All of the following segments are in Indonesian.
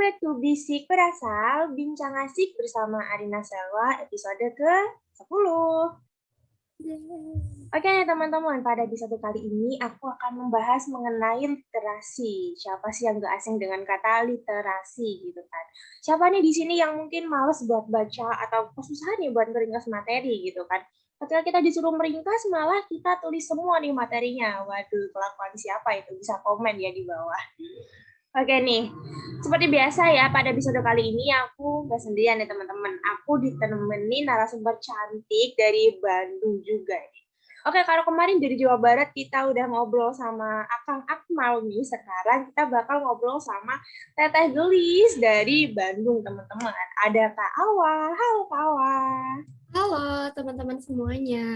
back to Bisik Berasal, Bincang Asik bersama Arina Selwa, episode ke-10. Oke teman-teman, pada episode kali ini aku akan membahas mengenai literasi. Siapa sih yang gak asing dengan kata literasi gitu kan? Siapa nih di sini yang mungkin males buat baca atau kesusahan nih buat meringkas materi gitu kan? Ketika kita disuruh meringkas, malah kita tulis semua nih materinya. Waduh, kelakuan siapa itu? Bisa komen ya di bawah. Oke nih, seperti biasa ya pada episode kali ini aku nggak sendirian ya teman-teman. Aku ditemani narasumber cantik dari Bandung juga nih. Oke, kalau kemarin dari Jawa Barat kita udah ngobrol sama Akang Akmal nih, sekarang kita bakal ngobrol sama Teteh Gelis dari Bandung teman-teman. Ada Kak Awa, halo Kak Awa. Halo teman-teman semuanya.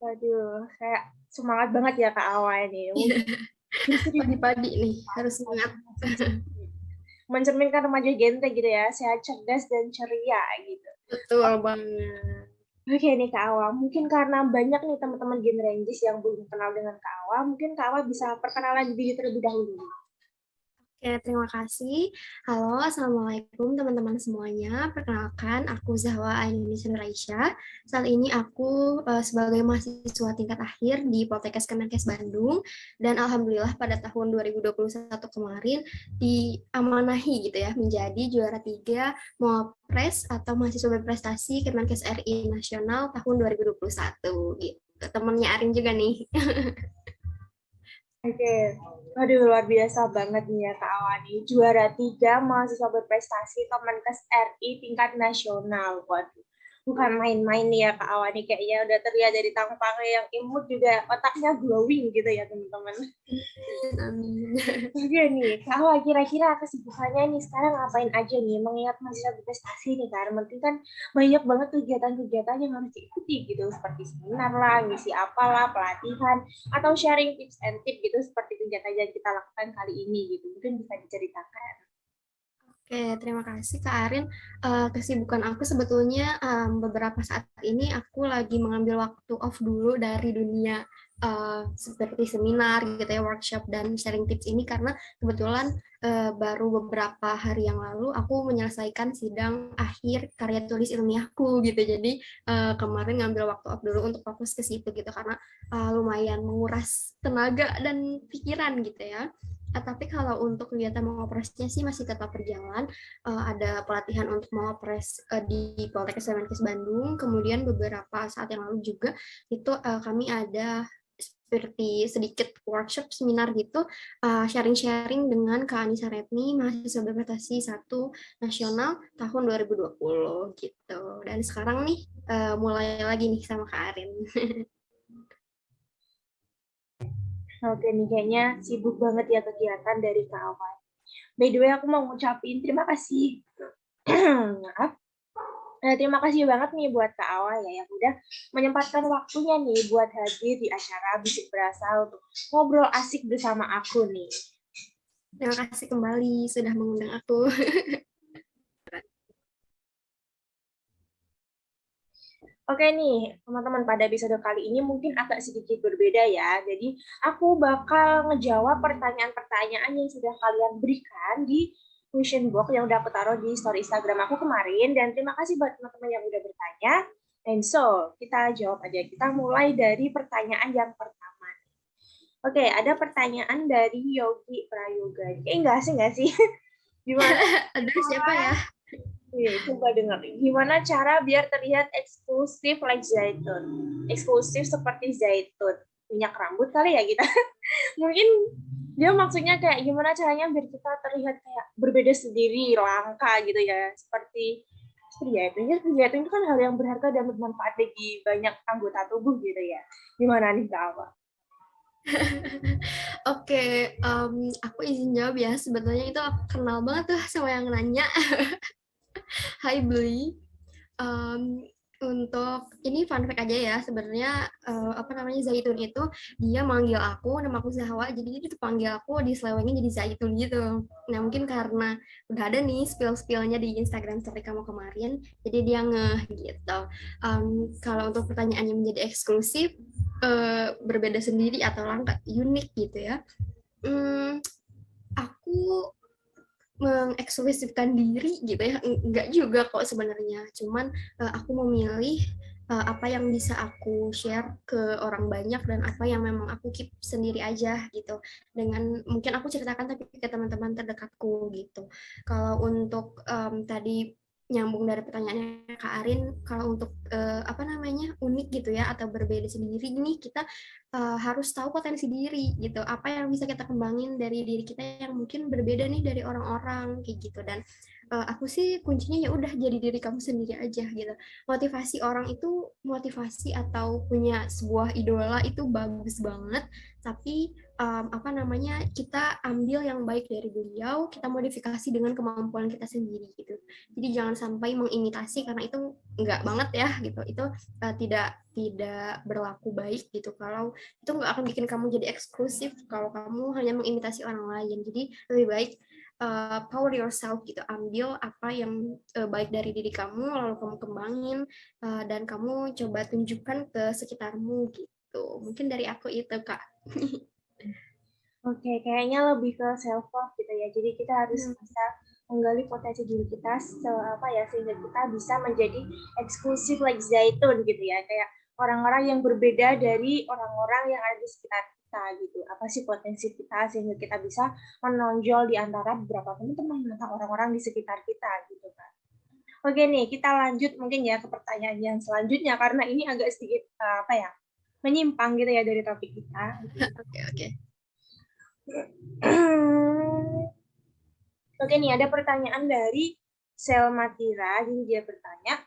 Waduh, kayak semangat banget ya Kak Awa ini. Pagi-pagi nih, harus semangat. Mencerminkan remaja gente gitu ya, sehat, cerdas, dan ceria gitu. Betul banget. Oke nih Kak Awa, mungkin karena banyak nih teman-teman Gen Rangers yang belum kenal dengan Kak Awa, mungkin Kak Awa bisa perkenalan diri terlebih dahulu. Oke, terima kasih. Halo, Assalamualaikum teman-teman semuanya. Perkenalkan, aku Zahwa Ainunisa Nuraisya. Saat ini aku sebagai mahasiswa tingkat akhir di Poltekkes Kemenkes Bandung. Dan Alhamdulillah pada tahun 2021 kemarin diamanahi gitu ya, menjadi juara 3 Mawapres atau mahasiswa berprestasi Kemenkes RI Nasional tahun 2021 gitu. Temennya Arin juga nih. Oke, waduh luar biasa banget nih ya Kak Awa nih. Juara 3 mahasiswa berprestasi Kemenkes RI tingkat nasional. Waduh, bukan main-main nih ya Kak Awa nih. Kayaknya udah terlihat dari tampangnya yang imut juga otaknya glowing gitu ya teman-teman. Amin. Oke nih, Kak Awa kira-kira kesibukannya nih sekarang ngapain aja nih? Mengingat mahasiswa berprestasi nih kan, penting kan banyak banget kegiatan-kegiatan yang harus diikuti gitu, seperti seminar lah, ngisi apalah, pelatihan, atau sharing tips and tips gitu, seperti kegiatan yang kita lakukan kali ini gitu. Mungkin bisa diceritakan. Oke, terima kasih Kak Arin. Kesibukan aku sebetulnya beberapa saat ini aku lagi mengambil waktu off dulu dari dunia seperti seminar gitu ya, workshop dan sharing tips ini karena kebetulan baru beberapa hari yang lalu aku menyelesaikan sidang akhir karya tulis ilmiahku gitu. Jadi kemarin ngambil waktu off dulu untuk fokus ke situ gitu karena lumayan menguras tenaga dan pikiran gitu ya. Tapi kalau untuk kegiatan Mawapresnya sih masih tetap berjalan. Ada pelatihan untuk Mawapres di Poltekkes Kemenkes Bandung. Kemudian beberapa saat yang lalu juga itu kami ada seperti sedikit workshop seminar gitu, sharing-sharing dengan Kak Anissa Retni, mahasiswa berprestasi 1 nasional tahun 2020 gitu. Dan sekarang nih mulai lagi nih sama Kak Arin. Oke nih, kayaknya sibuk banget ya kegiatan dari Kak Awa. By the way, aku mau ngucapin terima kasih. Maaf. Terima kasih banget nih buat Kak Awa ya yang udah menyempatkan waktunya nih buat hadir di acara Bisik Berasal untuk ngobrol asik bersama aku nih. Terima kasih kembali sudah mengundang aku. Oke nih, teman-teman, pada episode kali ini mungkin agak sedikit berbeda ya. Jadi, aku bakal ngejawab pertanyaan-pertanyaan yang sudah kalian berikan di question box yang udah aku taruh di story Instagram aku kemarin. Dan terima kasih buat teman-teman yang udah bertanya. And so, kita jawab aja. Kita mulai dari pertanyaan yang pertama. Oke, ada pertanyaan dari Yogi Prayoga. Enggak sih, enggak sih. Gimana? Ada siapa ya? Coba dengar. Gimana cara biar terlihat eksklusif like zaitun? Eksklusif seperti zaitun. Minyak rambut kali ya kita. Mungkin dia maksudnya kayak gimana caranya biar kita terlihat kayak berbeda sendiri, langka gitu ya. Seperti zaitun. Ya, zaitun itu kan hal yang berharga dan bermanfaat bagi banyak anggota tubuh gitu ya. Gimana nih Kak Awa? Oke, aku izin jawab ya. Sebetulnya itu aku kenal banget tuh sama yang nanya. Hai Beli. Um, untuk ini fun fact aja ya, sebenarnya apa namanya Zaitun itu dia manggil aku, nama aku Zahwa, jadi dia tuh panggil aku diselewengin jadi Zaitun gitu. Nah mungkin karena udah ada nih spill-spillnya di Instagram story kamu kemarin, jadi dia ngeh gitu. Kalau untuk pertanyaannya menjadi eksklusif, berbeda sendiri atau langka unik gitu ya. Aku mengeksklusifkan diri gitu ya, enggak juga kok sebenarnya, cuman aku memilih apa yang bisa aku share ke orang banyak dan apa yang memang aku keep sendiri aja gitu, dengan mungkin aku ceritakan tapi ke teman-teman terdekatku gitu. Kalau untuk tadi nyambung dari pertanyaannya Kak Arin, kalau untuk apa namanya, unik gitu ya atau berbeda sendiri, ini kita harus tahu potensi diri gitu, apa yang bisa kita kembangin dari diri kita yang mungkin berbeda nih dari orang-orang kayak gitu. Dan aku sih kuncinya ya udah jadi diri kamu sendiri aja gitu. Motivasi orang itu, motivasi atau punya sebuah idola itu bagus banget, tapi apa namanya, kita ambil yang baik dari beliau, kita modifikasi dengan kemampuan kita sendiri gitu. Jadi jangan sampai mengimitasi, karena itu enggak banget ya gitu. Itu tidak berlaku baik gitu. Kalau itu nggak akan bikin kamu jadi eksklusif kalau kamu hanya mengimitasi orang lain. Jadi lebih baik power yourself gitu, ambil apa yang baik dari diri kamu, lalu kamu kembangin dan kamu coba tunjukkan ke sekitarmu gitu. Mungkin dari aku itu Kak. Oke, kayaknya lebih ke self love gitu ya. Jadi kita harus bisa menggali potensi diri kita sehingga kita bisa menjadi eksklusif like zaitun gitu ya. Kayak orang-orang yang berbeda dari orang-orang yang ada di sekitar kita gitu. Apa sih potensi kita sehingga kita bisa menonjol di antara beberapa teman-teman atau orang-orang di sekitar kita gitu kan. Oke nih, kita lanjut mungkin ya ke pertanyaan yang selanjutnya karena ini agak sedikit menyimpang gitu ya dari topik kita. Oke. Oke nih, ada pertanyaan dari Selmatira. Jadi dia bertanya,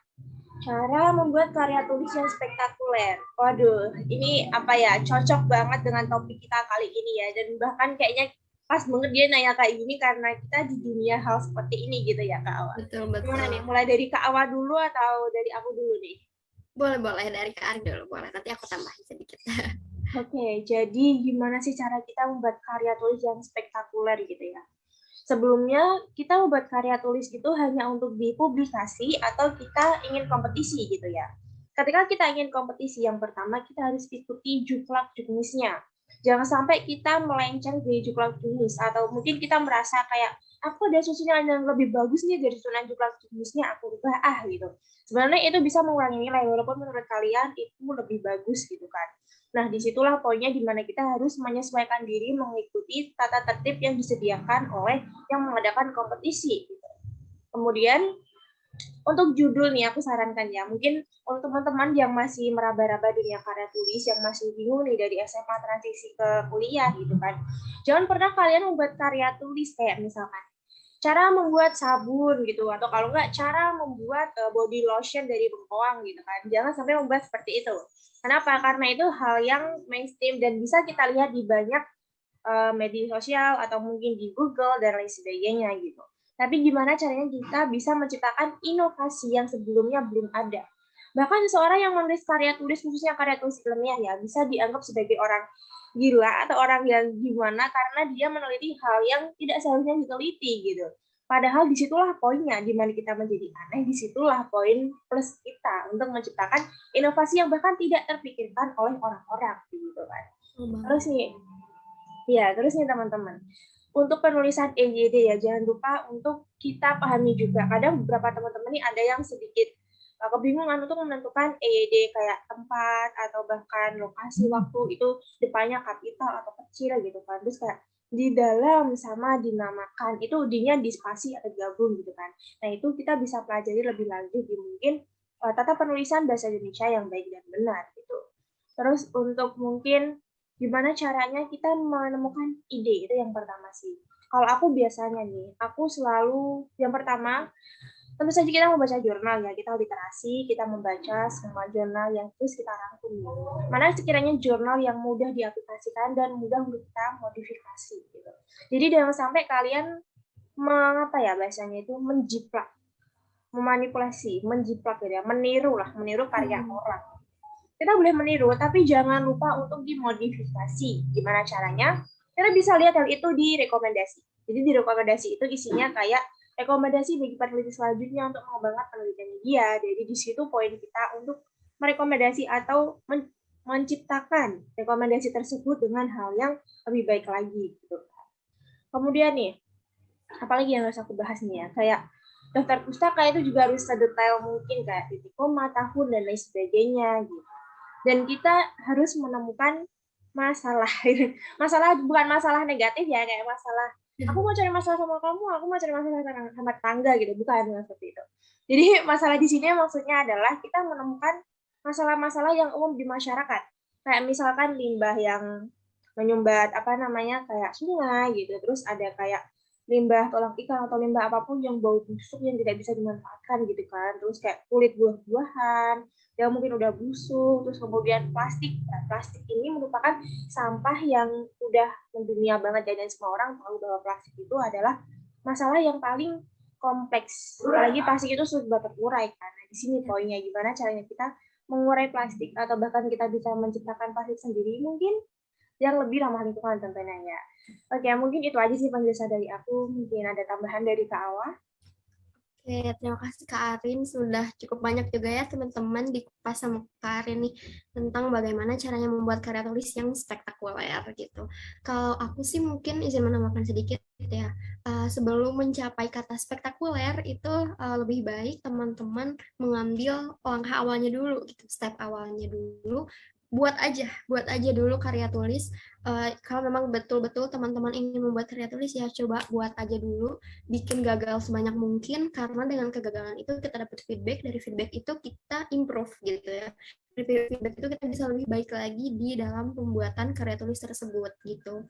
cara membuat karya tulis yang spektakuler. Waduh, ini apa ya, cocok banget dengan topik kita kali ini ya. Dan bahkan kayaknya pas banget dia nanya kayak gini karena kita di dunia hal seperti ini gitu ya Kak Awa. Betul. Gimana nih, mulai dari Kak Awa dulu atau dari aku dulu nih? Boleh dari Kak Arin dulu, boleh. Nanti aku tambahin sedikit. Oke, jadi gimana sih cara kita membuat karya tulis yang spektakuler gitu ya? Sebelumnya, kita membuat karya tulis itu hanya untuk dipublikasi atau kita ingin kompetisi gitu ya. Ketika kita ingin kompetisi, yang pertama kita harus ikuti juklak juknisnya. Jangan sampai kita melenceng dari juklak juknis, atau mungkin kita merasa kayak, aku ada susunan yang lebih bagus nih dari susunan juklak juknisnya, aku ubah gitu. Sebenarnya itu bisa mengurangi nilai, walaupun menurut kalian itu lebih bagus gitu kan. Nah, disitulah poinnya di mana kita harus menyesuaikan diri mengikuti tata tertib yang disediakan oleh yang mengadakan kompetisi. Kemudian, untuk judul nih aku sarankan ya, mungkin untuk teman-teman yang masih meraba-raba dunia karya tulis, yang masih bingung nih dari SMA transisi ke kuliah gitu kan, jangan pernah kalian membuat karya tulis kayak misalkan cara membuat sabun gitu, atau kalau enggak cara membuat body lotion dari bengkoang gitu kan. Jangan sampai membuat seperti itu. Kenapa? Karena itu hal yang mainstream dan bisa kita lihat di banyak media sosial atau mungkin di Google dan lain sebagainya gitu. Tapi gimana caranya kita bisa menciptakan inovasi yang sebelumnya belum ada. Bahkan seorang yang menulis karya tulis, khususnya karya tulis ilmiah ya, bisa dianggap sebagai orang gila atau orang yang gimana karena dia meneliti hal yang tidak seharusnya diteliti gitu. Padahal disitulah poinnya, di mana kita menjadi aneh, disitulah poin plus kita untuk menciptakan inovasi yang bahkan tidak terpikirkan oleh orang-orang gitu kan. Terus nih teman-teman, untuk penulisan EYD ya, jangan lupa untuk kita pahami juga. Kadang beberapa teman-teman ini ada yang sedikit kebingungan untuk menentukan EYD kayak tempat atau bahkan lokasi, waktu itu depannya kapital atau kecil gitu kan. Terus kayak di dalam sama dinamakan itu D-nya di spasi atau gabung gitu kan. Nah itu kita bisa pelajari lebih lanjut di mungkin tata penulisan bahasa Indonesia yang baik dan benar gitu. Terus untuk mungkin gimana caranya kita menemukan ide, itu yang pertama sih. Kalau aku biasanya nih, aku selalu yang pertama tentu saja kita membaca jurnal ya, kita literasi, kita membaca semua jurnal yang terus kita rangkum. Mana sekiranya jurnal yang mudah diaplikasikan dan mudah untuk kita modifikasi gitu. Jadi jangan sampai kalian mengapa ya bahasanya itu menjiplak, memanipulasi, menjiplak ya, meniru karya orang. Kita boleh meniru, tapi jangan lupa untuk dimodifikasi. Gimana caranya? Kita bisa lihat hal itu di rekomendasi. Jadi di rekomendasi itu isinya kayak rekomendasi bagi peneliti selanjutnya untuk mengembangkan penelitiannya dia. Jadi di situ poin kita untuk merekomendasi atau menciptakan rekomendasi tersebut dengan hal yang lebih baik lagi. Gitu. Kemudian nih, apalagi yang harus aku bahas nih ya, kayak daftar pustaka itu juga harus sedetail mungkin, kayak titik koma, tahun, dan lain sebagainya gitu. Dan kita harus menemukan masalah. Masalah bukan masalah negatif ya, kayak masalah aku mau cari masalah sama kamu, aku mau cari masalah sama tangga gitu, bukan seperti itu. Jadi masalah di sini maksudnya adalah kita menemukan masalah-masalah yang umum di masyarakat. Kayak misalkan limbah yang menyumbat apa namanya kayak sungai gitu, terus ada kayak limbah tulang ikan atau limbah apapun yang bau busuk yang tidak bisa dimanfaatkan gitu kan, terus kayak kulit buah-buahan yang mungkin udah busuk, terus kemudian plastik. Nah, plastik ini merupakan sampah yang udah mendunia banget, dan semua orang tahu bahwa plastik itu adalah masalah yang paling kompleks. Apalagi plastik itu sudah terurai kan. Nah, di sini poinnya gimana caranya kita mengurai plastik atau bahkan kita bisa menciptakan plastik sendiri mungkin yang lebih ramah lingkungan tentunya ya. Oke, mungkin itu aja sih penjelasan dari aku. Mungkin ada tambahan dari Kak Awa. Oke, terima kasih Kak Arin. Sudah cukup banyak juga ya teman-teman dikupas sama Kak Arin nih tentang bagaimana caranya membuat karya tulis yang spektakuler gitu. Kalau aku sih mungkin izin menambahkan sedikit ya. Sebelum mencapai kata spektakuler itu lebih baik teman-teman mengambil langkah awalnya dulu gitu, step awalnya dulu. Buat aja dulu karya tulis. Kalau memang betul-betul teman-teman ingin membuat karya tulis ya coba buat aja dulu, bikin gagal sebanyak mungkin, karena dengan kegagalan itu kita dapat feedback, dari feedback itu kita improve gitu ya, dari feedback itu kita bisa lebih baik lagi di dalam pembuatan karya tulis tersebut gitu.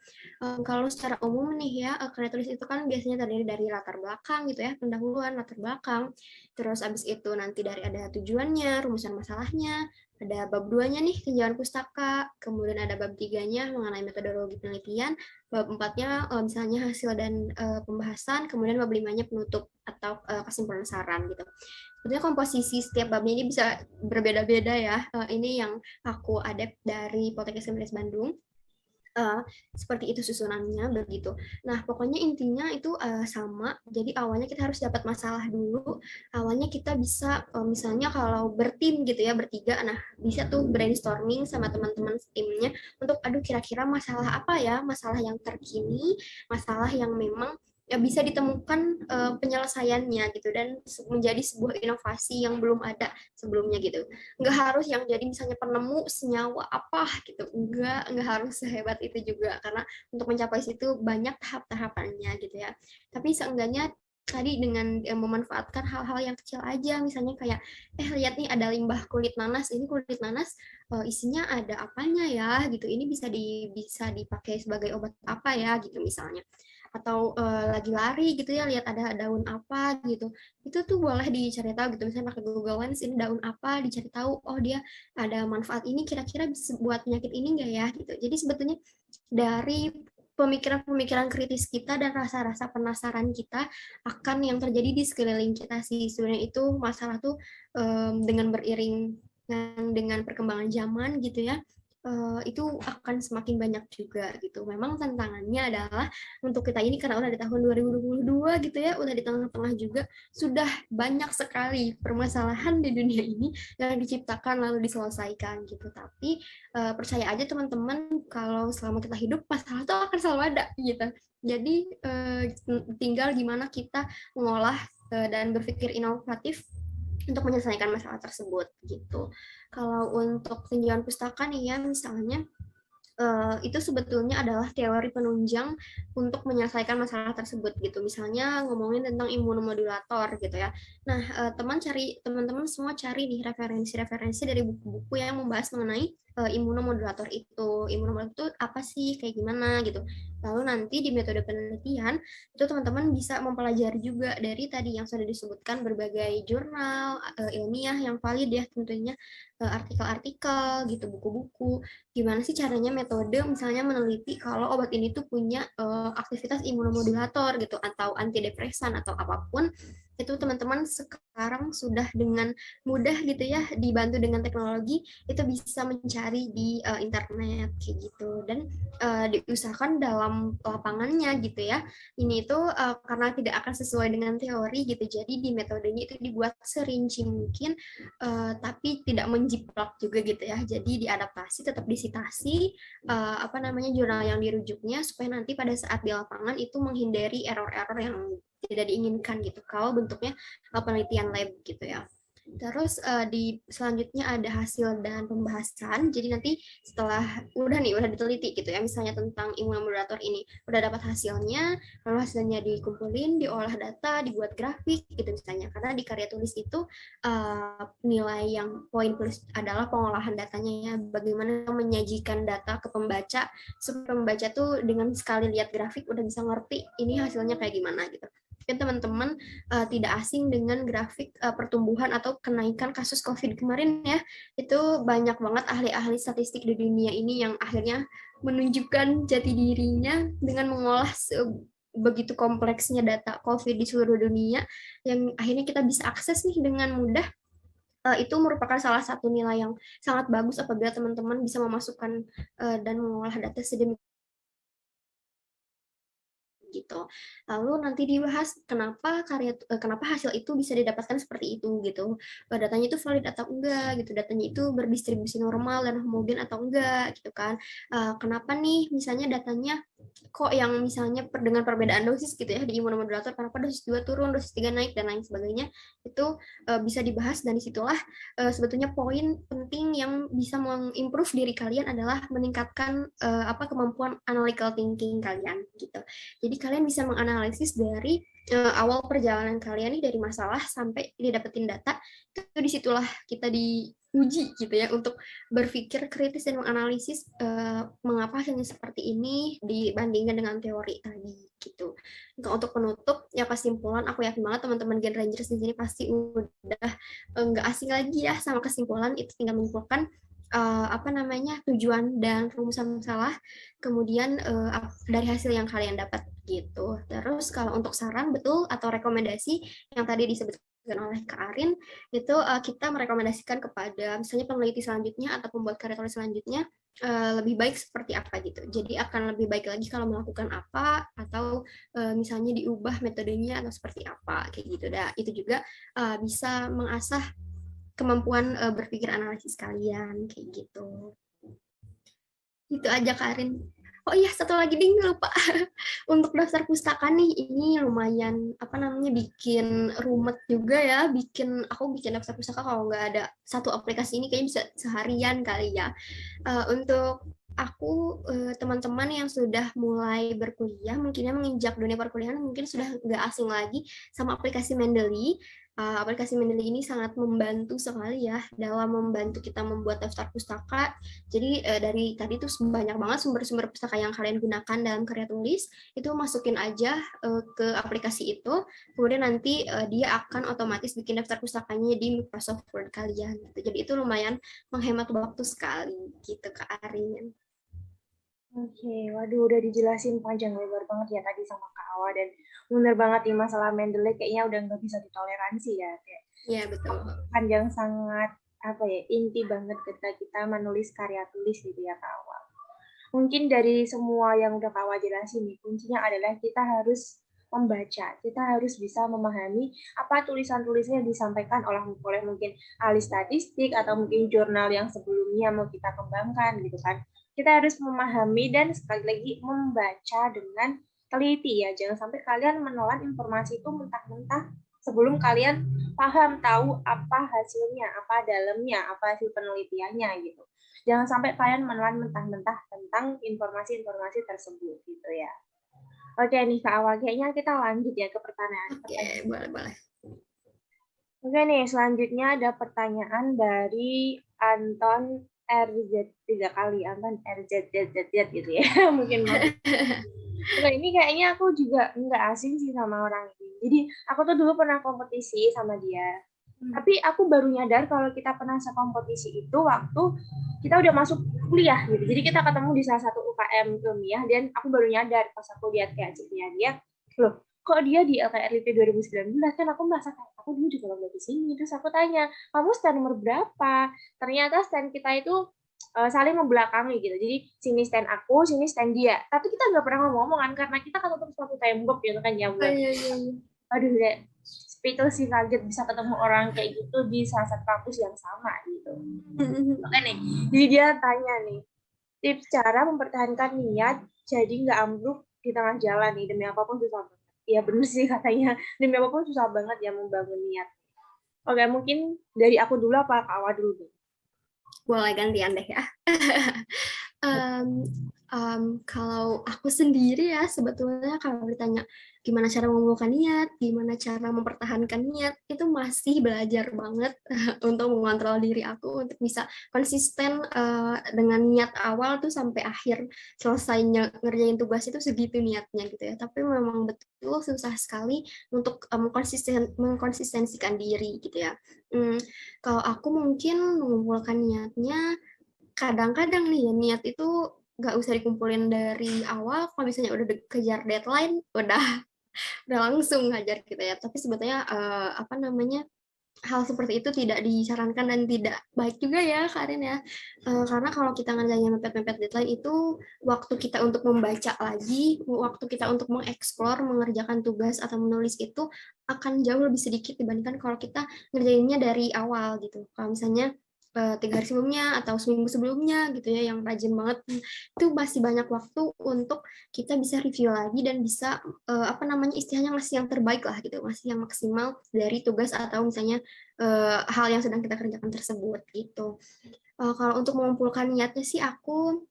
Kalau secara umum nih ya, karya tulis itu kan biasanya terdiri dari latar belakang gitu ya, pendahuluan, latar belakang, terus abis itu nanti dari ada tujuannya, rumusan masalahnya, ada bab 2-nya nih, tinjauan pustaka, kemudian ada bab 3-nya mengenai metodologi penelitian, bab 4-nya misalnya hasil dan pembahasan, kemudian bab 5-nya penutup atau kesimpulan saran gitu. Sebetulnya komposisi setiap babnya ini bisa berbeda-beda ya. Ini yang aku adapt dari Poltekkes Bandung. Seperti itu susunannya begitu. Nah, pokoknya intinya itu sama. Jadi awalnya kita harus dapat masalah dulu. Awalnya kita bisa misalnya kalau bertim gitu ya, bertiga, nah bisa tuh brainstorming sama teman-teman timnya untuk aduh kira-kira masalah apa ya? Masalah yang terkini, masalah yang memang ya bisa ditemukan penyelesaiannya gitu dan menjadi sebuah inovasi yang belum ada sebelumnya gitu. Nggak harus yang jadi misalnya penemu senyawa apa gitu, nggak harus sehebat itu juga, karena untuk mencapai situ banyak tahap-tahapannya gitu ya. Tapi seenggaknya tadi dengan memanfaatkan hal-hal yang kecil aja, misalnya kayak lihat nih ada limbah kulit nanas, ini kulit nanas isinya ada apanya ya gitu, ini bisa dipakai sebagai obat apa ya gitu misalnya, atau lagi lari gitu ya, lihat ada daun apa gitu, itu tuh boleh dicari tahu gitu, misalnya pakai Google Lens, ini daun apa, dicari tahu, oh dia ada manfaat ini, kira-kira bisa buat penyakit ini enggak ya gitu. Jadi sebetulnya dari pemikiran-pemikiran kritis kita dan rasa-rasa penasaran kita akan yang terjadi di sekeliling kita sih, sebenarnya itu masalah tuh dengan beriring dengan perkembangan zaman gitu ya, itu akan semakin banyak juga gitu. Memang tantangannya adalah untuk kita ini karena udah di tahun 2022 gitu ya, udah di tengah-tengah juga, sudah banyak sekali permasalahan di dunia ini yang diciptakan lalu diselesaikan gitu. Tapi percaya aja teman-teman, kalau selama kita hidup masalah itu akan selalu ada gitu. Jadi tinggal gimana kita mengolah dan berpikir inovatif untuk menyelesaikan masalah tersebut gitu. Kalau untuk tinjauan pustaka nih ya misalnya, itu sebetulnya adalah teori penunjang untuk menyelesaikan masalah tersebut gitu. Misalnya ngomongin tentang imunomodulator gitu ya. Nah, teman-teman semua cari nih referensi-referensi dari buku-buku yang membahas mengenai imunomodulator itu. Imunomodulator itu apa sih, kayak gimana gitu. Lalu nanti di metode penelitian itu teman-teman bisa mempelajari juga dari tadi yang sudah disebutkan, berbagai jurnal ilmiah yang valid ya tentunya, artikel-artikel gitu, buku-buku, gimana sih caranya metode misalnya meneliti kalau obat ini tuh punya aktivitas imunomodulator gitu atau antidepresan atau apapun. itu teman-teman sekarang sudah dengan mudah gitu ya, dibantu dengan teknologi, itu bisa mencari di internet kayak gitu. Dan diusahakan dalam lapangannya gitu ya. Ini itu karena tidak akan sesuai dengan teori gitu, jadi di metodenya itu dibuat serinci mungkin, tapi tidak menjiplak juga gitu ya. Jadi diadaptasi, tetap disitasi apa namanya jurnal yang dirujuknya, supaya nanti pada saat di lapangan itu menghindari error-error yang tidak diinginkan gitu kalau bentuknya penelitian lab gitu ya. Terus di selanjutnya ada hasil dan pembahasan. Jadi nanti setelah udah diteliti gitu ya, misalnya tentang imunomodulator ini, udah dapat hasilnya, lalu hasilnya dikumpulin, diolah data, dibuat grafik gitu misalnya. Karena di karya tulis itu nilai yang poin plus adalah pengolahan datanya ya, bagaimana menyajikan data ke pembaca supaya pembaca tuh dengan sekali lihat grafik udah bisa ngerti ini hasilnya kayak gimana gitu. Kan teman-teman tidak asing dengan grafik pertumbuhan atau kenaikan kasus COVID kemarin ya. Itu banyak banget ahli-ahli statistik di dunia ini yang akhirnya menunjukkan jati dirinya dengan mengolah begitu kompleksnya data COVID di seluruh dunia, yang akhirnya kita bisa akses nih dengan mudah. Itu merupakan salah satu nilai yang sangat bagus apabila teman-teman bisa memasukkan dan mengolah data sedemikian gitu. Lalu nanti dibahas kenapa hasil itu bisa didapatkan seperti itu gitu. Datanya itu valid atau enggak gitu. Datanya itu berdistribusi normal dan homogen atau enggak gitu kan. Kenapa nih misalnya datanya kok yang misalnya dengan perbedaan dosis gitu ya di imunomodulator, kenapa dosis 2 turun, dosis 3 naik dan lain sebagainya. Itu bisa dibahas, dan disitulah sebetulnya poin penting yang bisa mengimprove diri kalian adalah meningkatkan kemampuan analytical thinking kalian gitu. Jadi kalian bisa menganalisis dari awal perjalanan kalian nih, dari masalah sampai didapetin data. Itu disitulah kita diuji gitu ya untuk berpikir kritis dan menganalisis mengapa hasilnya seperti ini dibandingkan dengan teori tadi gitu. Untuk penutup ya, kesimpulan aku yakin banget teman-teman Gen Rangers di sini pasti udah nggak asing lagi ya sama kesimpulan. Itu tinggal menyimpulkan tujuan dan rumusan masalah, kemudian dari hasil yang kalian dapat gitu. Terus kalau untuk saran betul atau rekomendasi yang tadi disebutkan oleh Kak Arin, itu kita merekomendasikan kepada misalnya peneliti selanjutnya atau pembuat karya tulis selanjutnya lebih baik seperti apa gitu. Jadi akan lebih baik lagi kalau melakukan apa, atau misalnya diubah metodenya atau seperti apa kayak gitu. Dan itu juga bisa mengasah kemampuan berpikir analisis kalian kayak gitu. Itu aja Karin. Oh iya, satu lagi ding lupa. Untuk daftar pustaka nih, ini lumayan bikin rumet juga ya. Aku bikin daftar pustaka kalau nggak ada satu aplikasi ini kayaknya bisa seharian kali ya. Untuk aku teman-teman yang sudah mulai berkuliah, mungkinnya menginjak dunia perkuliahan, mungkin sudah nggak asing lagi sama aplikasi Mendeley. Aplikasi Mendeley ini sangat membantu sekali ya dalam membantu kita membuat daftar pustaka. Jadi dari tadi tuh banyak banget sumber-sumber pustaka yang kalian gunakan dalam karya tulis, itu masukin aja ke aplikasi itu, kemudian nanti dia akan otomatis bikin daftar pustakanya di Microsoft Word kalian. Jadi itu lumayan menghemat waktu sekali gitu Kak Arin. Oke, waduh udah dijelasin panjang lebar banget ya tadi sama Kak Awa, dan bener banget nih masalah Mendeley kayaknya udah nggak bisa ditoleransi ya, kayak Iya betul. panjang sangat inti banget ketika kita menulis karya tulis gitu ya Kak Awa. Mungkin dari semua yang udah Kak Awa jelasin nih, kuncinya adalah kita harus membaca, kita harus bisa memahami apa tulisan-tulisan yang disampaikan oleh mungkin ahli statistik atau mungkin jurnal yang sebelumnya mau kita kembangkan gitu kan. Kita harus memahami dan sekali lagi membaca dengan teliti ya. Jangan sampai kalian menelan informasi itu mentah-mentah sebelum kalian paham tahu apa hasilnya, apa dalamnya, apa hasil penelitiannya gitu. Jangan sampai kalian menelan mentah-mentah tentang informasi-informasi tersebut gitu ya. Oke nih Kak Awal, kayaknya kita lanjut ya ke pertanyaan. Oke, boleh-boleh. Oke nih, selanjutnya ada pertanyaan dari Anton RZ 3 kali, Anton RZZZ gitu ya. Mungkin mau. Nah, ini kayaknya aku juga nggak asing sih sama orang ini. Jadi aku tuh dulu pernah kompetisi sama dia. Tapi aku baru nyadar kalau kita pernah sekompetisi itu waktu kita udah masuk kuliah gitu. Jadi kita ketemu di salah satu UKM ilmiah, dan aku baru nyadar pas aku lihat kayak CV-nya dia, loh kok dia di LKRIT 2019, kan aku merasa kayak aku dulu juga lomba di sini. Terus aku tanya, kamu stand nomor berapa? Ternyata stand kita itu saling membelakangi gitu. Jadi sini stand aku, sini stand dia. Tapi kita nggak pernah ngomong kan, karena kita kan tetap suatu tembok gitu kan ya. Iya, iya, iya. Aduh, ya, speechless sih, kaget bisa ketemu orang kayak gitu di salah satu kampus yang sama gitu. Oke nih, jadi dia tanya nih, tips cara mempertahankan niat jadi nggak ambruk di tengah jalan nih, demi apapun susah banget. Iya bener sih katanya, demi apapun susah banget ya membangun niat. Oke, mungkin dari aku dulu apa Kak Awa dulu nih? Boleh gantian deh ya. Um, kalau aku sendiri ya sebetulnya kalau ditanya gimana cara mengumpulkan niat, gimana cara mempertahankan niat, itu masih belajar banget untuk mengontrol diri aku untuk bisa konsisten dengan niat awal tuh sampai akhir selesai ngerjain tugas itu segitu niatnya gitu ya. Tapi memang betul susah sekali untuk mengkonsistensikan diri gitu ya. Kalau aku mungkin mengumpulkan niatnya kadang-kadang nih ya niat itu nggak usah dikumpulin dari awal kalau misalnya udah kejar deadline udah langsung ngajar kita ya tapi sebetulnya apa namanya hal seperti itu tidak disarankan dan tidak baik juga ya Karin ya. Karena kalau kita ngerjain mepet-mepet deadline itu waktu kita untuk membaca lagi, waktu kita untuk mengeksplor, mengerjakan tugas atau menulis itu akan jauh lebih sedikit dibandingkan kalau kita ngerjainnya dari awal gitu. Kalau misalnya 3 hari sebelumnya atau seminggu sebelumnya gitu ya yang rajin banget itu masih banyak waktu untuk kita bisa review lagi dan bisa apa namanya istilahnya masih yang terbaik lah gitu masih yang maksimal dari tugas atau misalnya hal yang sedang kita kerjakan tersebut gitu. Kalau untuk mengumpulkan niatnya sih aku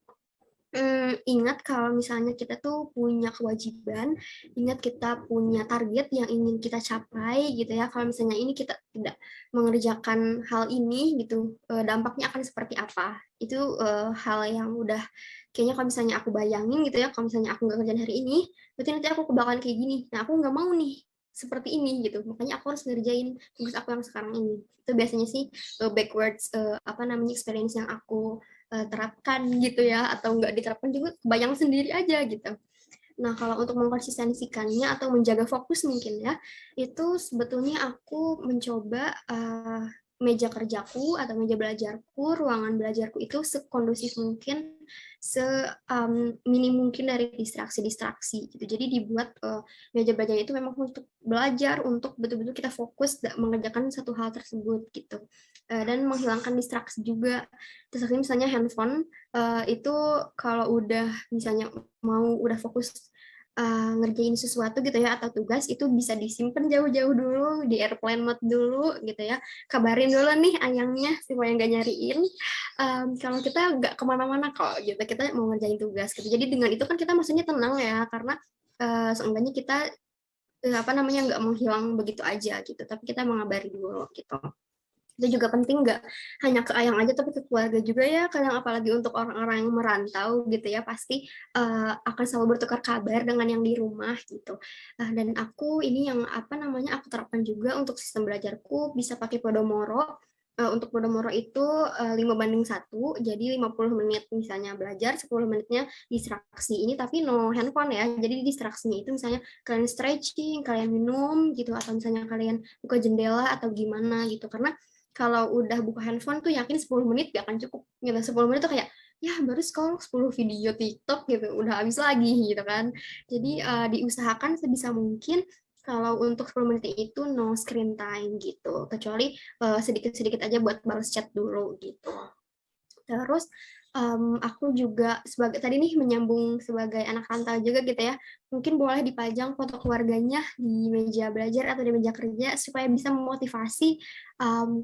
ingat kalau misalnya kita tuh punya kewajiban, ingat kita punya target yang ingin kita capai gitu ya. Kalau misalnya ini kita tidak mengerjakan hal ini gitu, dampaknya akan seperti apa? Itu hal yang udah kayaknya kalau misalnya aku bayangin gitu ya, kalau misalnya aku nggak kerjain hari ini, berarti nanti aku kebakaran kayak gini. Nah, aku nggak mau nih seperti ini gitu. Makanya aku harus ngerjain tugas aku yang sekarang ini. Itu biasanya sih backwards apa namanya experience yang aku terapkan gitu ya atau nggak diterapkan juga kebayang sendiri aja gitu. Nah, kalau untuk mengkonsistensikannya atau menjaga fokus mungkin ya, itu sebetulnya aku mencoba meja kerjaku atau meja belajarku, ruangan belajarku itu sekondusif mungkin, minim mungkin dari distraksi-distraksi gitu. Jadi dibuat meja belajar itu memang untuk belajar, untuk betul-betul kita fokus mengerjakan satu hal tersebut gitu. Dan menghilangkan distraksi juga. Terus misalnya handphone itu kalau udah misalnya mau udah fokus ngerjain sesuatu gitu ya atau tugas itu bisa disimpan jauh-jauh dulu di airplane mode dulu gitu ya kabarin dulu nih ayangnya supaya nggak nyariin kalau kita nggak kemana-mana kok gitu kita mau ngerjain tugas gitu jadi dengan itu kan kita maksudnya tenang ya karena seenggaknya kita apa namanya nggak menghilang begitu aja gitu tapi kita mengabari dulu gitu itu juga penting nggak hanya ke ayang aja tapi ke keluarga juga ya kadang apalagi untuk orang-orang yang merantau gitu ya pasti akan selalu bertukar kabar dengan yang di rumah gitu dan aku ini yang apa namanya aku terapkan juga untuk sistem belajarku bisa pakai Podomoro. Untuk Podomoro itu 5:1 jadi 50 menit misalnya belajar 10 menitnya distraksi ini tapi no handphone ya jadi distraksinya itu misalnya kalian stretching kalian minum gitu atau misalnya kalian buka jendela atau gimana gitu karena kalau udah buka handphone tuh yakin 10 menit gak akan cukup gitu 10 menit tuh kayak ya baru scroll 10 video TikTok gitu udah habis lagi gitu kan jadi diusahakan sebisa mungkin kalau untuk 10 menit itu no screen time gitu kecuali sedikit-sedikit aja buat balas chat dulu gitu. Terus aku juga sebagai tadi nih menyambung sebagai anak rantau juga gitu ya. Mungkin boleh dipajang foto keluarganya di meja belajar atau di meja kerja supaya bisa memotivasi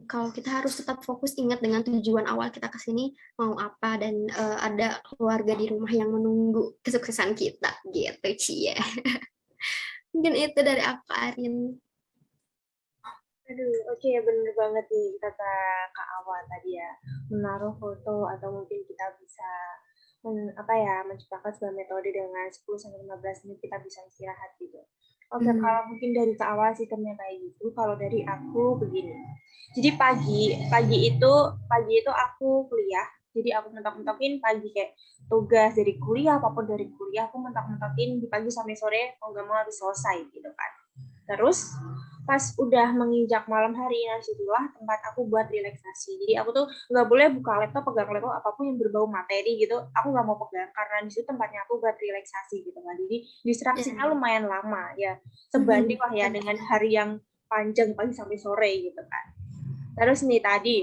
kalau kita harus tetap fokus ingat dengan tujuan awal kita ke sini mau apa dan ada keluarga di rumah yang menunggu kesuksesan kita gitu Cie. Mungkin itu dari aku Arin. Aduh, oke, bener banget nih kata Kak Awa tadi ya, menaruh foto atau mungkin kita bisa apa ya, menciptakan sebuah metode dengan 10-15 menit kita bisa istirahat gitu. Oke, kalau mungkin dari Kak Awa sistemnya kayak gitu, kalau dari aku begini. Jadi pagi itu aku kuliah, Jadi aku mentok-mentokin pagi kayak tugas dari kuliah, apapun dari kuliah, aku mentok-mentokin di pagi sampai sore, mau nggak mau harus selesai gitu kan. Terus pas udah menginjak malam hari, nah situlah tempat aku buat relaksasi. Jadi aku tuh nggak boleh buka laptop, pegang laptop apapun yang berbau materi gitu. Aku nggak mau pegang karena di situ tempatnya aku buat relaksasi gitu kan. Jadi distraksinya Ya. lumayan lama ya, sebanding lah ya dengan Benar. hari yang panjang pagi sampai sore gitu kan. Terus nih tadi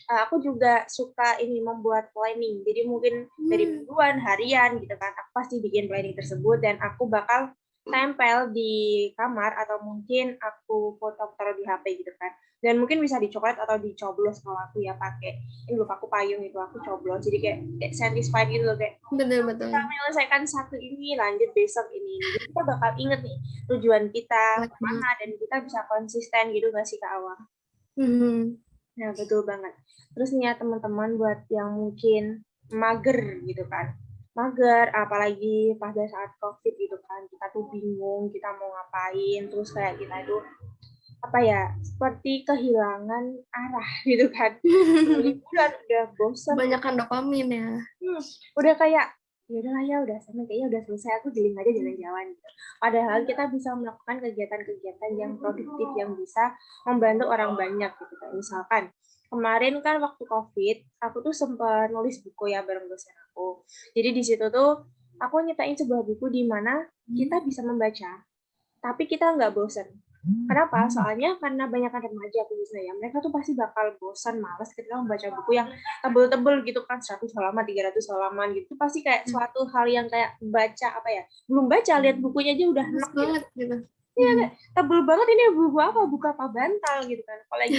aku juga suka ini membuat planning. Jadi mungkin dari mingguan, harian gitu kan. Aku pasti bikin planning tersebut dan aku bakal tempel di kamar atau mungkin aku foto taruh di HP gitu kan. Dan mungkin bisa dicoret atau dicoblos kalau aku ya pakai ini loh aku payung itu aku coblos. Jadi kayak satisfied gitu loh kayak Betul kita betul. menyelesaikan satu ini lanjut besok ini. Jadi kita bakal inget nih tujuan kita Kuat banget. kemana dan kita bisa konsisten gitu gak sih Kak Awal? Mhm. Nah, betul banget. Terus nih ya teman-teman buat yang mungkin mager gitu kan. Mager, apalagi pada saat COVID gitu kan. Kita tuh bingung, kita mau ngapain. Terus kayak kita itu, apa ya, seperti kehilangan arah gitu kan. Udah liburan, udah bosan, Kebanyakan dopamin ya. hmm, udah kayak ya udahlah ya udah sama kayaknya udah selesai aku giling aja jalan-jalan gitu. Padahal kita bisa melakukan kegiatan-kegiatan yang produktif yang bisa membantu orang banyak gitu kan. Misalkan kemarin kan waktu COVID aku tuh sempat nulis buku ya bareng dosen aku. Jadi di situ tuh aku nyiptain sebuah buku di mana kita bisa membaca tapi kita nggak bosan. Kenapa? Soalnya karena banyak remaja khususnya ya, mereka tuh pasti bakal bosan, malas ketika membaca buku yang tebel-tebel gitu kan, 100 halaman, 300 halaman gitu. Pasti kayak suatu hal yang kayak baca apa ya, belum baca, lihat bukunya aja udah Bagus enak gitu. banget gitu. Iya, kayak tebel banget ini buku apa, buku apa bantal gitu kan. Apalagi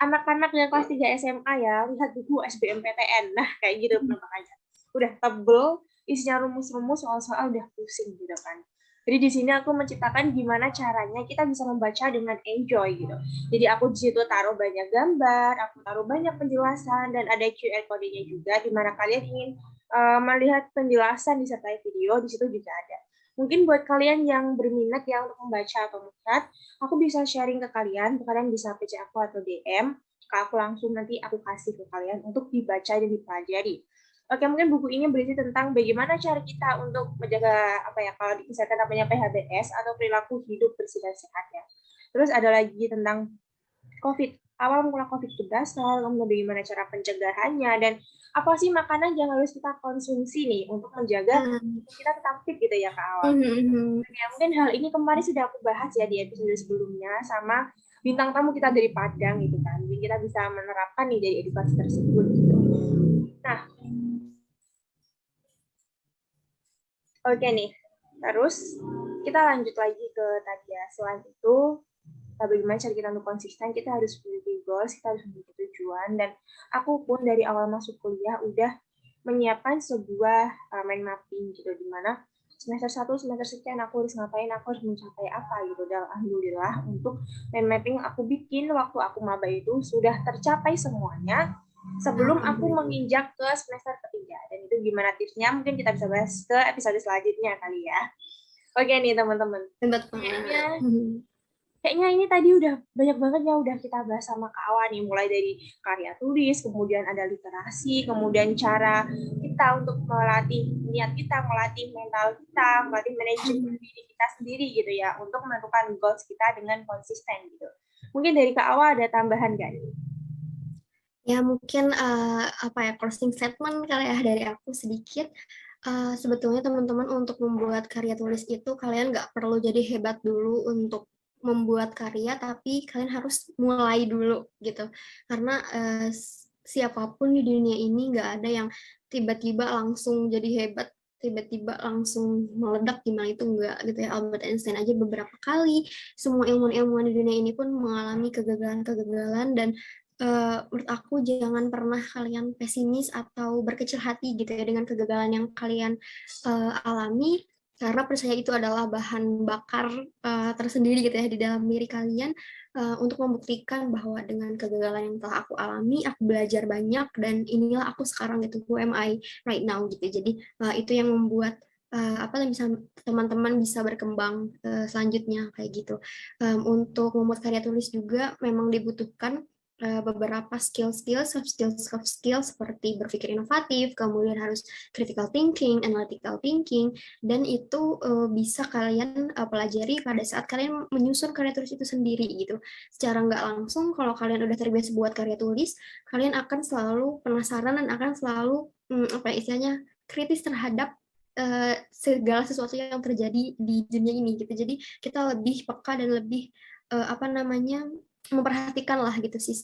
anak-anak yang kelas 3 SMA ya, lihat buku SBMPTN. Nah, kayak gitu penampakannya. Udah tebel, isinya rumus-rumus, soal-soal udah pusing gitu kan. Jadi di sini aku menciptakan gimana caranya kita bisa membaca dengan enjoy gitu. Jadi aku di situ taruh banyak gambar, aku taruh banyak penjelasan dan ada QR code-nya juga di mana kalian ingin melihat penjelasan disertai video di situ juga ada. Mungkin buat kalian yang berminat ya untuk membaca atau melihat, aku bisa sharing ke kalian bisa PC aku atau DM, aku langsung nanti aku kasih ke kalian untuk dibaca dan dipelajari. Oke, mungkin buku ini berisi tentang bagaimana cara kita untuk menjaga apa ya kalau misalkan namanya PHBS atau perilaku hidup bersih dan sehat ya. Terus ada lagi tentang COVID. Awal mula COVID-19, kemudian bagaimana cara pencegahannya dan apa sih makanan yang harus kita konsumsi nih untuk menjaga kita tetap fit gitu ya Kak Awal. Ya, mungkin hal ini kemarin sudah aku bahas ya di episode sebelumnya sama bintang tamu kita dari Padang gitu kan. Jadi kita bisa menerapkan nih dari edukasi tersebut gitu. Nah, oke nih. Terus kita lanjut lagi ke tadi ya. Selain itu, bagaimana cara kita untuk konsisten, kita harus memiliki goals, kita harus memiliki tujuan. Dan aku pun dari awal masuk kuliah udah menyiapkan sebuah mind mapping gitu, di mana semester 1, semester sekian aku harus ngapain, aku harus mencapai apa gitu. Dan alhamdulillah untuk mind mapping aku bikin waktu aku maba itu sudah tercapai semuanya sebelum aku menginjak ke semester ketiga. Dan itu gimana tipsnya mungkin kita bisa bahas ke episode selanjutnya kali ya. Oke nih teman-teman. Hebat Kayaknya banget. kayaknya ini tadi udah banyak banget ya udah kita bahas sama Kak Awa nih, mulai dari karya tulis, kemudian ada literasi, kemudian cara kita untuk melatih niat kita, melatih mental kita, melatih manajemen diri kita sendiri gitu ya, untuk menentukan goals kita dengan konsisten gitu. Mungkin dari Kak Awa ada tambahan nggak nih? Ya mungkin apa ya closing statement kali ya dari aku sedikit. Sebetulnya teman-teman untuk membuat karya tulis itu kalian nggak perlu jadi hebat dulu untuk membuat karya, tapi kalian harus mulai dulu gitu. Karena siapapun di dunia ini nggak ada yang tiba-tiba langsung jadi hebat, tiba-tiba langsung meledak gimana itu enggak gitu ya. Albert Einstein aja beberapa kali, semua ilmuwan-ilmuwan di dunia ini pun mengalami kegagalan-kegagalan dan menurut aku jangan pernah kalian pesimis atau berkecil hati gitu ya dengan kegagalan yang kalian alami karena percaya itu adalah bahan bakar tersendiri gitu ya di dalam diri kalian untuk membuktikan bahwa dengan kegagalan yang telah aku alami aku belajar banyak dan inilah aku sekarang gitu who am I right now gitu jadi itu yang membuat apa bisa teman-teman bisa berkembang selanjutnya kayak gitu untuk membuat karya tulis juga memang dibutuhkan beberapa soft skill seperti berpikir inovatif, kemudian harus critical thinking, analytical thinking, dan itu bisa kalian pelajari pada saat kalian menyusun karya tulis itu sendiri gitu. Secara nggak langsung, kalau kalian udah terbiasa buat karya tulis, kalian akan selalu penasaran dan akan selalu apa istilahnya kritis terhadap segala sesuatu yang terjadi di dunia ini gitu. Jadi kita lebih peka dan lebih apa namanya memperhatikan lah gitu sih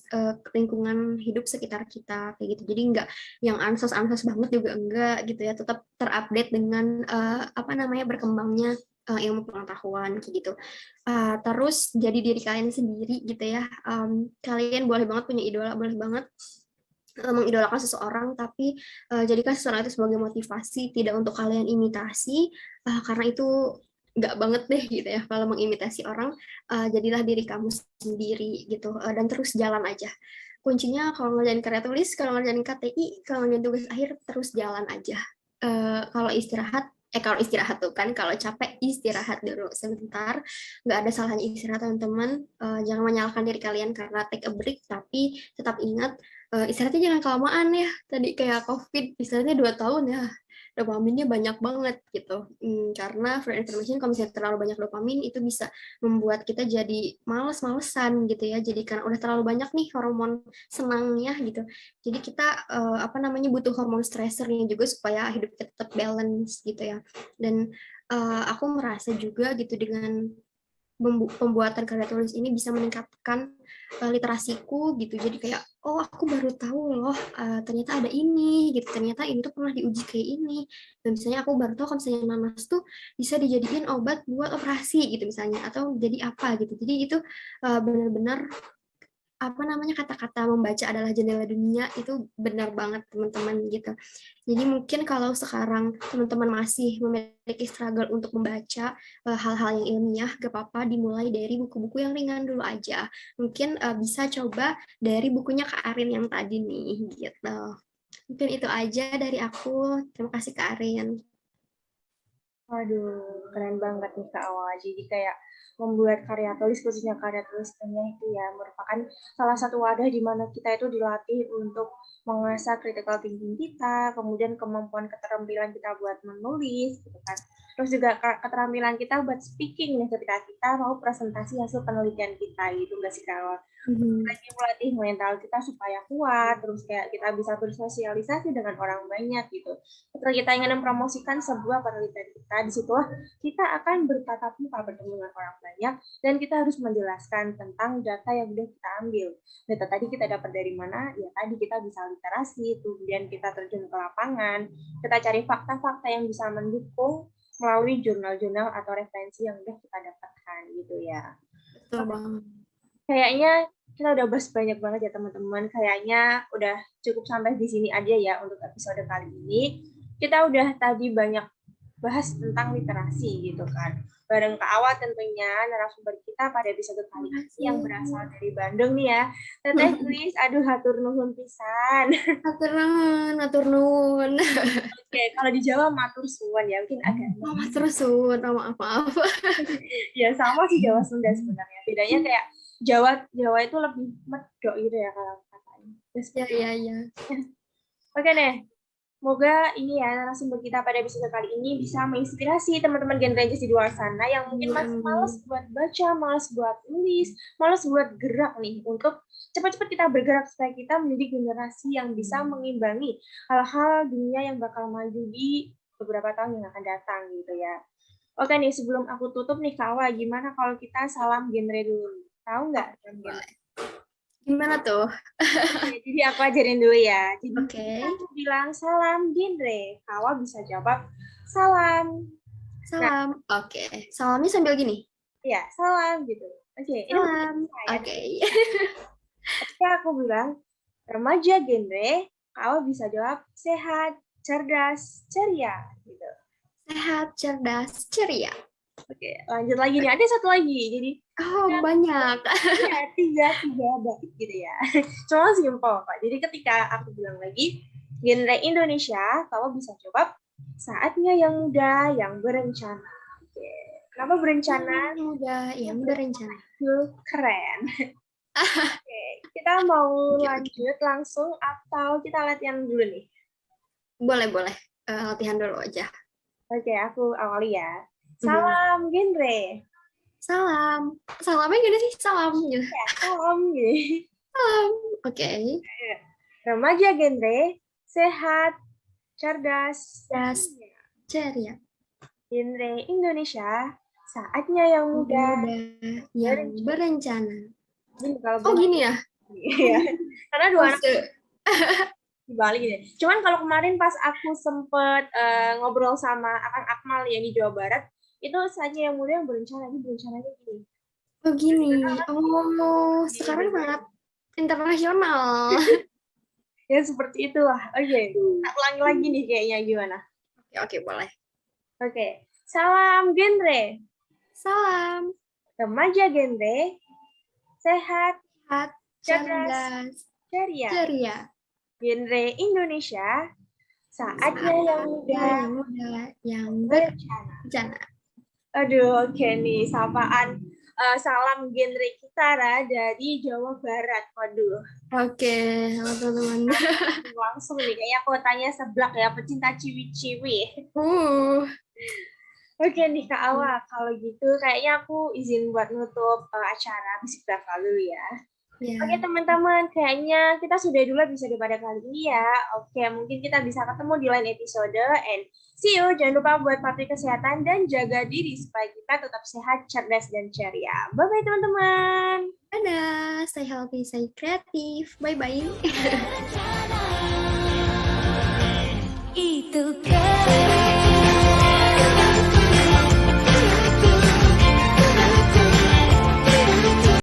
lingkungan hidup sekitar kita kayak gitu. Jadi enggak yang ansos-ansos banget juga enggak gitu ya, tetap terupdate dengan apa namanya berkembangnya ilmu pengetahuan kayak gitu. Terus jadi diri kalian sendiri gitu ya. Kalian boleh banget punya idola, boleh banget mengidolakan seseorang, tapi jadikan seseorang itu sebagai motivasi, tidak untuk kalian imitasi, karena itu nggak banget deh gitu ya kalau mengimitasi orang. Jadilah diri kamu sendiri gitu, dan terus jalan aja. Kuncinya kalau ngerjain karya tulis, kalau ngerjain KTI, kalau ngerjain tugas akhir, terus jalan aja. Kalau istirahat tuh kan, kalau capek istirahat dulu sebentar. Nggak ada salahnya istirahat teman-teman. Jangan menyalahkan diri kalian karena take a break, tapi tetap ingat istirahatnya jangan kelamaan ya. Tadi kayak COVID, istirahatnya 2 tahun ya. Dopaminnya banyak banget gitu. Karena for information, kalau misalnya terlalu banyak dopamin, itu bisa membuat kita jadi males-malesan gitu ya. Jadi karena udah terlalu banyak nih hormon senangnya gitu. Jadi kita apa namanya butuh hormon stressernya juga supaya hidup kita tetap balance gitu ya. Dan aku merasa juga gitu dengan pembuatan karya tulis ini bisa meningkatkan literasiku gitu. Jadi kayak oh aku baru tahu loh ternyata ada ini gitu. Ternyata ini tuh pernah diuji kayak ini. Dan misalnya aku baru tahu kalau misalnya nanas tuh bisa dijadikan obat buat operasi gitu misalnya atau jadi apa gitu. Jadi itu benar-benar apa namanya kata-kata membaca adalah jendela dunia itu benar banget teman-teman gitu. Jadi mungkin kalau sekarang teman-teman masih memiliki struggle untuk membaca hal-hal yang ilmiah, gak apa-apa dimulai dari buku-buku yang ringan dulu aja. Mungkin bisa coba dari bukunya Kak Arin yang tadi nih gitu. Mungkin itu aja dari aku. Terima kasih Kak Arin. Waduh, keren banget nih Kak Awa. Jadi kayak membuat karya tulis, khususnya karya tulis ilmiah itu ya merupakan salah satu wadah di mana kita itu dilatih untuk mengasah critical thinking kita, kemudian kemampuan keterampilan kita buat menulis, gitu kan. Terus juga keterampilan kita buat speaking nih ketika kita mau presentasi hasil penelitian kita gitu, nggak sih Kak Awa? Lagi melatih mental kita supaya kuat, terus kayak kita bisa bersosialisasi dengan orang banyak gitu. Ketika kita ingin mempromosikan sebuah penelitian kita, di situ kita akan bertatap muka bertemu dengan orang banyak dan kita harus menjelaskan tentang data yang sudah kita ambil. Data tadi kita dapat dari mana? Ya tadi kita bisa literasi, kemudian kita terjun ke lapangan, kita cari fakta-fakta yang bisa mendukung melalui jurnal-jurnal atau referensi yang sudah kita dapatkan gitu ya. Betul banget. Kayaknya kita udah bahas banyak banget ya teman-teman. Kayaknya udah cukup sampai di sini aja ya untuk episode kali ini. Kita udah tadi banyak bahas tentang literasi gitu kan. Bareng Kak Awa tentunya narasumber kita pada episode kali ini yang berasal dari Bandung nih ya. Teteh Kris, aduh hatur nuhun pisan. Hatur nuhun, hatur nuhun. Oke, kalau di Jawa matur suwun ya, mungkin agak Hatur suwun, maaf. ya sama sih Jawa Sunda sebenarnya. Bedanya kayak Jawa itu lebih medok gitu ya kalau katanya. Ya. Oke deh. Semoga ini ya narasumber kita pada episode kali ini bisa menginspirasi teman-teman Gen Rangers di luar sana yang mungkin masih malas buat baca, malas buat nulis, malas buat gerak nih untuk cepat-cepat kita bergerak supaya kita menjadi generasi yang bisa mengimbangi hal-hal dunia yang bakal maju di beberapa tahun yang akan datang gitu ya. Oke nih, sebelum aku tutup nih Kak Awa, gimana kalau kita salam genre dulu? Tahu nggak? Gimana tuh? Jadi aku ajarin dulu ya. Jadi aku bilang salam genre. Kak Awa bisa jawab salam. Salam. Oke. Salamnya sambil gini? Iya, salam gitu. Oke. Salam. Oke. Ketika aku bilang remaja genre, Kak Awa bisa jawab sehat, cerdas, ceria. Gitu. Sehat, cerdas, ceria. Oke, lanjut lagi nih. Ada satu lagi. Jadi banyak. Iya, tiga bait gitu ya. Cuma simpel Pak. Jadi ketika aku bilang lagi genre Indonesia, kamu bisa jawab saatnya yang muda yang berencana. Oke. Kenapa berencana? Muda, ya muda rencana. Keren. Oke, kita mau Oke, oke. lanjut langsung atau kita latihan dulu nih? Boleh, boleh. Latihan dulu aja. Oke, aku awali ya. Mhm. Salam genre. Salam. Salamnya gini sih, salam gitu. Ya, salam gitu. Salam. Oke. Remaja genre, sehat, cerdas, Das ceria. ceria. Genre Indonesia, saatnya yang muda, Muda yang berencana. berencana. Ini kalau Oh gue gini ya? ya. Karena dua anak Pose. di Bali gitu. Cuman kalau kemarin pas aku sempet ngobrol sama Akang Akmal yang di Jawa Barat, itu saja yang muda yang berencana, ini berencananya gini. Oh gini. Oh, Di sekarang Jawa sangat Barat. internasional. Ya seperti itulah. Oke, kita ulangi lagi nih kayaknya gimana. Oke, oke, boleh. Oke, salam genre. Salam. Remaja genre, sehat, Sehat, cerdas, cerdas, ceria. ceria. Genre Indonesia, saatnya yang Saatnya muda, yang muda, yang berencana. berencana. Aduh, oke nih, sapaan salam genre kita dari Jawa Barat. Waduh, Oke, halo teman-teman. langsung nih, kayaknya aku tanya seblak ya, pecinta ciwi-ciwi. Uh, Oke nih Kak Awa, kalau gitu kayaknya aku izin buat nutup acara musik bakal dulu ya. Oke ya. teman-teman, kayaknya kita sudah dulu episode pada kali ini ya. Oke, mungkin kita bisa ketemu di lain episode. And see you. Jangan lupa buat patuhi kesehatan dan jaga diri supaya kita tetap sehat, cerdas, dan ceria. Bye-bye teman-teman. Dadah, stay healthy, stay creative. Bye-bye.